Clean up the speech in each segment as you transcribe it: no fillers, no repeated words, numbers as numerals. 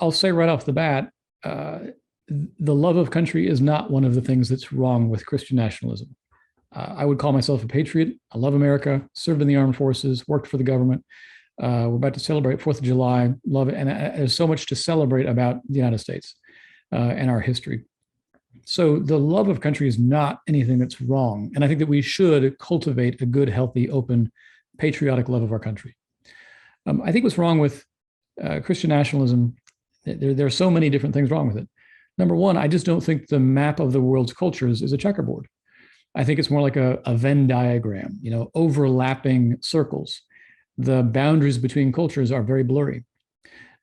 I'll say right off the bat, uh, the love of country is not one of the things that's wrong with Christian nationalism. I would call myself a patriot. I love America, served in the armed forces, worked for the government. We're about to celebrate 4th of July, love it. And there's so much to celebrate about the United States and our history. So the love of country is not anything that's wrong. And I think that we should cultivate a good, healthy, open, patriotic love of our country. I think what's wrong with Christian nationalism, there are so many different things wrong with it. Number one, I just don't think the map of the world's cultures is a checkerboard. I think it's more like a Venn diagram, overlapping circles. The boundaries between cultures are very blurry.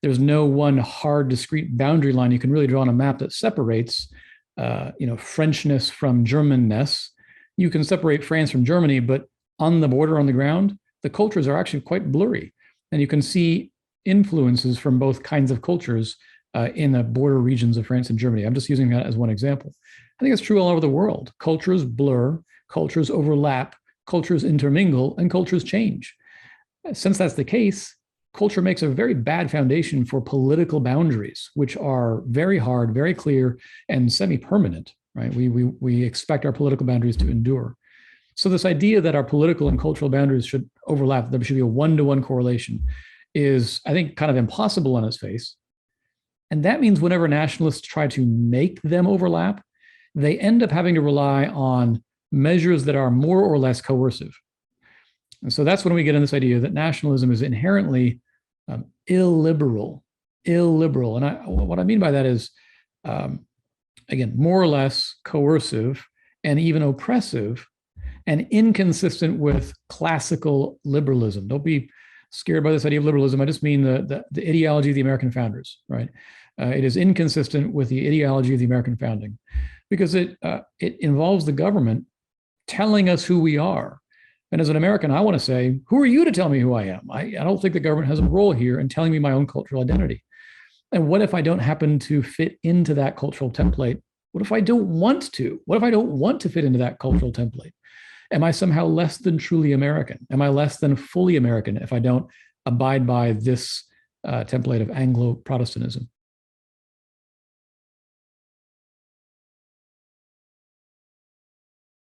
There's no one hard, discrete boundary line you can really draw on a map that separates, Frenchness from Germanness. You can separate France from Germany, but on the border, on the ground, the cultures are actually quite blurry. And you can see influences from both kinds of cultures in the border regions of France and Germany. I'm just using that as one example. I think it's true all over the world. Cultures blur, cultures overlap, cultures intermingle, and cultures change. Since that's the case, culture makes a very bad foundation for political boundaries, which are very hard, very clear, and semi-permanent, right? We expect our political boundaries to endure. So this idea that our political and cultural boundaries should overlap, there should be a one-to-one correlation, is, I think, kind of impossible on its face. And that means whenever nationalists try to make them overlap, they end up having to rely on measures that are more or less coercive. And so that's when we get in this idea that nationalism is inherently illiberal. And what I mean by that is, again, more or less coercive and even oppressive and inconsistent with classical liberalism. Don't be scared by this idea of liberalism. I just mean the ideology of the American founders, right? It is inconsistent with the ideology of the American founding because it involves the government telling us who we are. And as an American, I want to say, who are you to tell me who I am? I don't think the government has a role here in telling me my own cultural identity. And what if I don't happen to fit into that cultural template? What if I don't want to? What if I don't want to fit into that cultural template? Am I somehow less than truly American? Am I less than fully American if I don't abide by this template of Anglo-Protestantism?